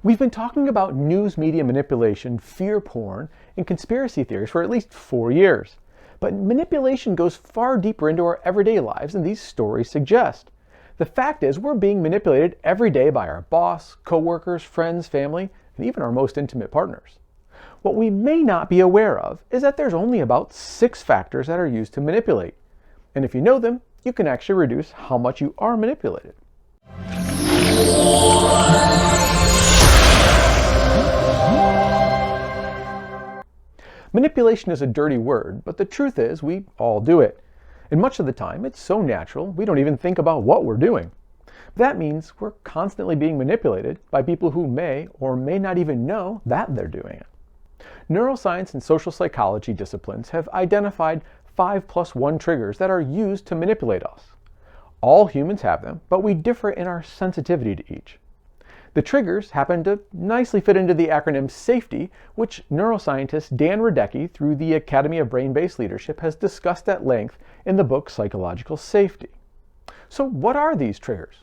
We've been talking about news media manipulation, fear porn, and conspiracy theories for at least 4 years. But manipulation goes far deeper into our everyday lives than these stories suggest. The fact is, we're being manipulated every day by our boss, coworkers, friends, family, and even our most intimate partners. What we may not be aware of is that there's only about 6 factors that are used to manipulate. And if you know them, you can actually reduce how much you are manipulated. Manipulation is a dirty word, but the truth is we all do it. And much of the time, it's so natural we don't even think about what we're doing. That means we're constantly being manipulated by people who may or may not even know that they're doing it. Neuroscience and social psychology disciplines have identified 5+1 triggers that are used to manipulate us. All humans have them, but we differ in our sensitivity to each. The triggers happen to nicely fit into the acronym SAFETY, which neuroscientist Dan Radecki, through the Academy of Brain-Based Leadership, has discussed at length in the book Psychological Safety. So what are these triggers?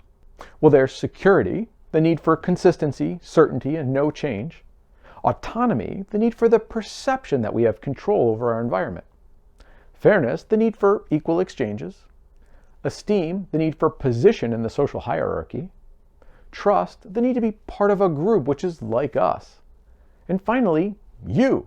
Well, there's security, the need for consistency, certainty, and no change. Autonomy, the need for the perception that we have control over our environment. Fairness, the need for equal exchanges. Esteem, the need for position in the social hierarchy. Trust, the need to be part of a group which is like us. And finally, you,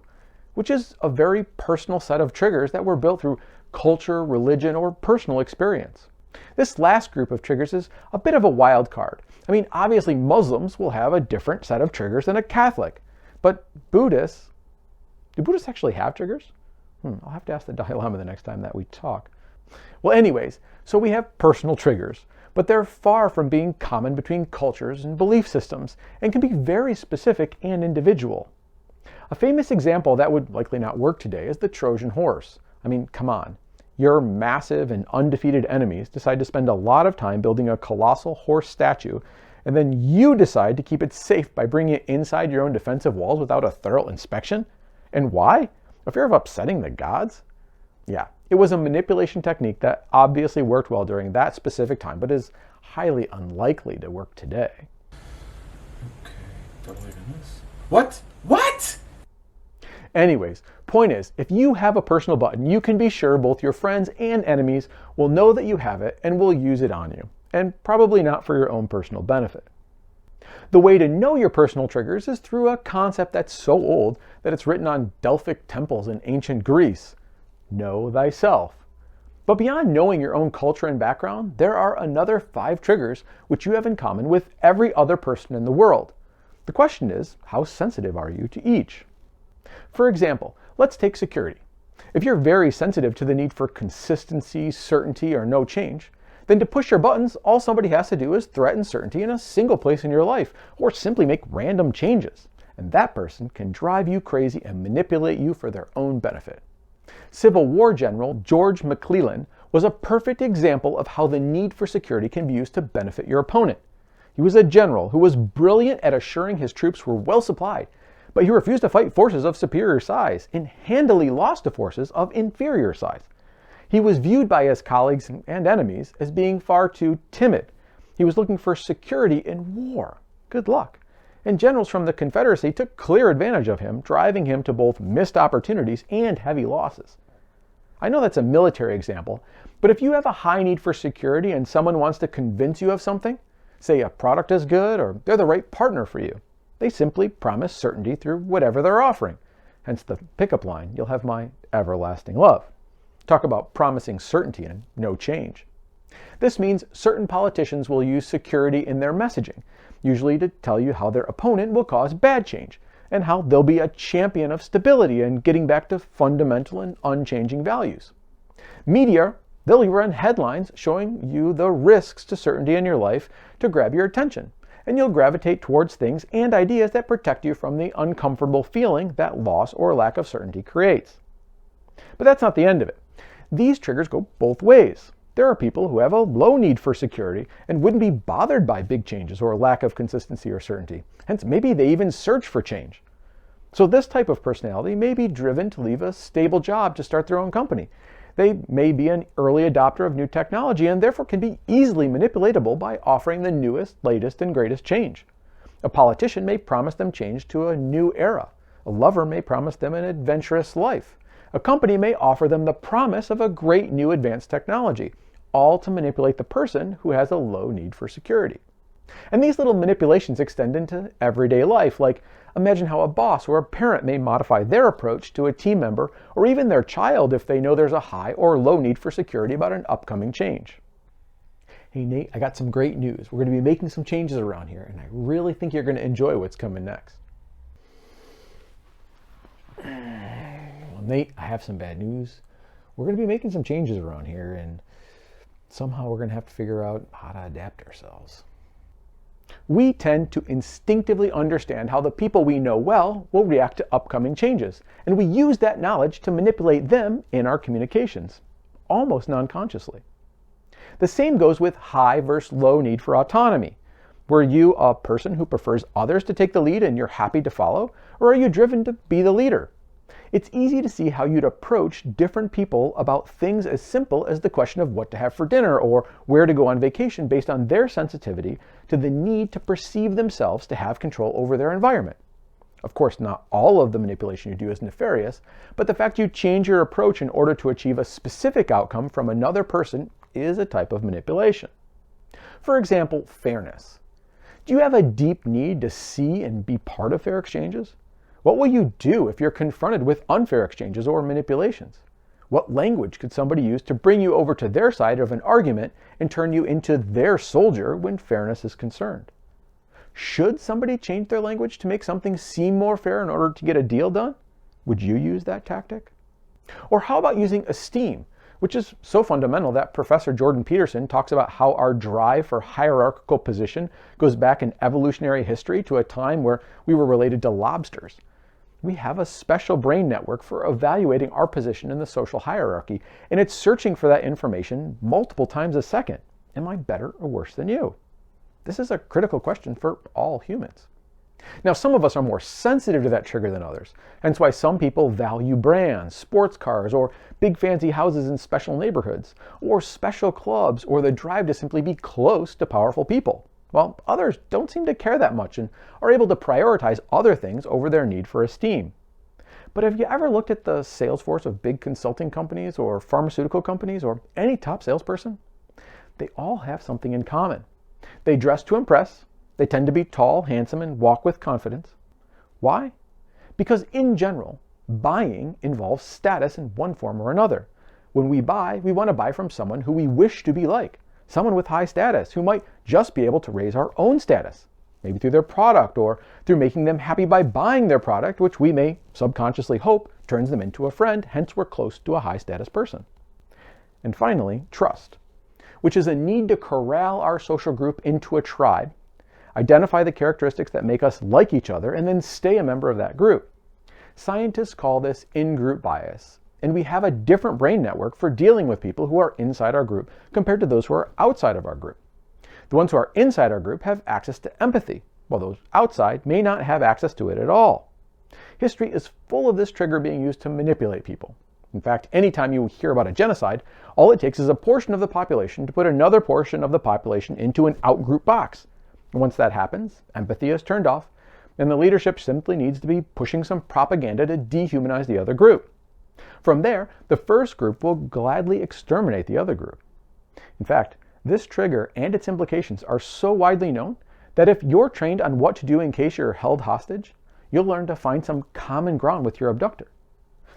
which is a very personal set of triggers that were built through culture, religion, or personal experience. This last group of triggers is a bit of a wild card. I mean, obviously Muslims will have a different set of triggers than a Catholic, but do Buddhists actually have triggers? I'll have to ask the Dalai Lama the next time that we talk. Well, anyways, so we have personal triggers, but they're far from being common between cultures and belief systems and can be very specific and individual. A famous example that would likely not work today is the Trojan horse. I mean, come on. Your massive and undefeated enemies decide to spend a lot of time building a colossal horse statue, and then you decide to keep it safe by bringing it inside your own defensive walls without a thorough inspection? And why? A fear of upsetting the gods? Yeah, it was a manipulation technique that obviously worked well during that specific time, but is highly unlikely to work today. Okay, don't believe in this. What? What? Anyways, point is, if you have a personal button, you can be sure both your friends and enemies will know that you have it and will use it on you, and probably not for your own personal benefit. The way to know your personal triggers is through a concept that's so old that it's written on Delphic temples in ancient Greece. Know thyself. But beyond knowing your own culture and background, there are another 5 triggers which you have in common with every other person in the world. The question is, how sensitive are you to each? For example, let's take security. If you're very sensitive to the need for consistency, certainty, or no change, then to push your buttons, all somebody has to do is threaten certainty in a single place in your life, or simply make random changes. And that person can drive you crazy and manipulate you for their own benefit. Civil War General George McClellan was a perfect example of how the need for security can be used to benefit your opponent. He was a general who was brilliant at assuring his troops were well supplied, but he refused to fight forces of superior size and handily lost to forces of inferior size. He was viewed by his colleagues and enemies as being far too timid. He was looking for security in war. Good luck. And generals from the Confederacy took clear advantage of him, driving him to both missed opportunities and heavy losses. I know that's a military example, but if you have a high need for security and someone wants to convince you of something, say a product is good or they're the right partner for you, they simply promise certainty through whatever they're offering. Hence the pickup line, you'll have my everlasting love. Talk about promising certainty and no change. This means certain politicians will use security in their messaging, usually to tell you how their opponent will cause bad change, and how they'll be a champion of stability and getting back to fundamental and unchanging values. Media, they'll run headlines showing you the risks to certainty in your life to grab your attention, and you'll gravitate towards things and ideas that protect you from the uncomfortable feeling that loss or lack of certainty creates. But that's not the end of it. These triggers go both ways. There are people who have a low need for security and wouldn't be bothered by big changes or lack of consistency or certainty. Hence, maybe they even search for change. So this type of personality may be driven to leave a stable job to start their own company. They may be an early adopter of new technology and therefore can be easily manipulatable by offering the newest, latest, and greatest change. A politician may promise them change to a new era. A lover may promise them an adventurous life. A company may offer them the promise of a great new advanced technology, all to manipulate the person who has a low need for security. And these little manipulations extend into everyday life, like imagine how a boss or a parent may modify their approach to a team member or even their child if they know there's a high or low need for security about an upcoming change. Hey Nate, I got some great news. We're going to be making some changes around here, and I really think you're going to enjoy what's coming next. Well, Nate, I have some bad news. We're going to be making some changes around here, and somehow we're going to have to figure out how to adapt ourselves. We tend to instinctively understand how the people we know well will react to upcoming changes, and we use that knowledge to manipulate them in our communications, almost non-consciously. The same goes with high versus low need for autonomy. Were you a person who prefers others to take the lead and you're happy to follow, or are you driven to be the leader? It's easy to see how you'd approach different people about things as simple as the question of what to have for dinner or where to go on vacation based on their sensitivity to the need to perceive themselves to have control over their environment. Of course, not all of the manipulation you do is nefarious, but the fact you change your approach in order to achieve a specific outcome from another person is a type of manipulation. For example, fairness. Do you have a deep need to see and be part of fair exchanges? What will you do if you're confronted with unfair exchanges or manipulations? What language could somebody use to bring you over to their side of an argument and turn you into their soldier when fairness is concerned? Should somebody change their language to make something seem more fair in order to get a deal done? Would you use that tactic? Or how about using esteem, which is so fundamental that Professor Jordan Peterson talks about how our drive for hierarchical position goes back in evolutionary history to a time where we were related to lobsters. We have a special brain network for evaluating our position in the social hierarchy, and it's searching for that information multiple times a second. Am I better or worse than you? This is a critical question for all humans. Now, some of us are more sensitive to that trigger than others, hence why some people value brands, sports cars, or big fancy houses in special neighborhoods, or special clubs, or the drive to simply be close to powerful people, while others don't seem to care that much and are able to prioritize other things over their need for esteem. But have you ever looked at the sales force of big consulting companies or pharmaceutical companies or any top salesperson? They all have something in common. They dress to impress. They tend to be tall, handsome, and walk with confidence. Why? Because in general, buying involves status in one form or another. When we buy, we want to buy from someone who we wish to be like, someone with high status who might just be able to raise our own status, maybe through their product or through making them happy by buying their product, which we may subconsciously hope turns them into a friend, hence we're close to a high status person. And finally, trust, which is a need to corral our social group into a tribe, identify the characteristics that make us like each other, and then stay a member of that group. Scientists call this Ingroup Bias, and we have a different brain network for dealing with people who are inside our group compared to those who are outside of our group. The ones who are inside our group have access to empathy, while those outside may not have access to it at all. History is full of this trigger being used to manipulate people. In fact, anytime you hear about a genocide, all it takes is a portion of the population to put another portion of the population into an outgroup box. Once that happens, empathy is turned off, and the leadership simply needs to be pushing some propaganda to dehumanize the other group. From there, the first group will gladly exterminate the other group. In fact, this trigger and its implications are so widely known that if you're trained on what to do in case you're held hostage, you'll learn to find some common ground with your abductor.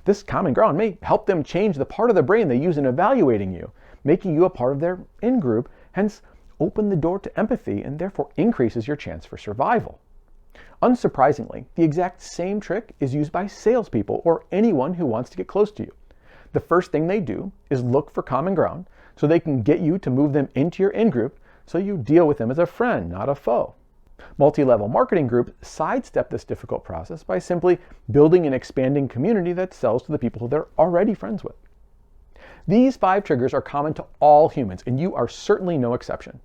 This common ground may help them change the part of the brain they use in evaluating you, making you a part of their in-group, hence open the door to empathy and therefore increases your chance for survival. Unsurprisingly, the exact same trick is used by salespeople or anyone who wants to get close to you. The first thing they do is look for common ground so they can get you to move them into your in-group so you deal with them as a friend, not a foe. Multi-level marketing groups sidestep this difficult process by simply building an expanding community that sells to the people who they're already friends with. These 5 triggers are common to all humans, and you are certainly no exception.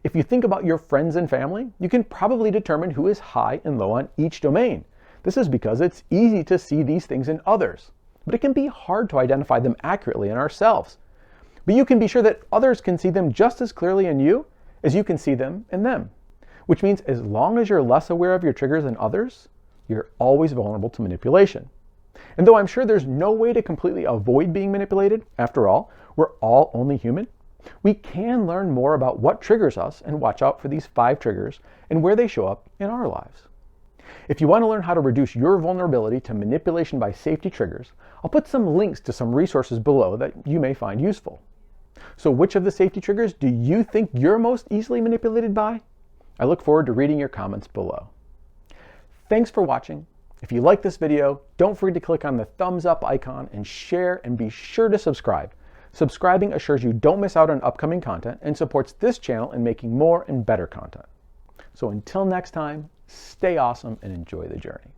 If you think about your friends and family, you can probably determine who is high and low on each domain. This is because it's easy to see these things in others, but it can be hard to identify them accurately in ourselves. But you can be sure that others can see them just as clearly in you as you can see them in them. which means as long as you're less aware of your triggers than others, you're always vulnerable to manipulation. And though I'm sure there's no way to completely avoid being manipulated, after all, we're all only human, we can learn more about what triggers us and watch out for these 5 triggers and where they show up in our lives. If you want to learn how to reduce your vulnerability to manipulation by safety triggers, I'll put some links to some resources below that you may find useful. So which of the safety triggers do you think you're most easily manipulated by? I look forward to reading your comments below. Thanks for watching. If you like this video, don't forget to click on the thumbs up icon and share, and be sure to subscribe. Subscribing assures you don't miss out on upcoming content and supports this channel in making more and better content. So until next time, stay awesome and enjoy the journey.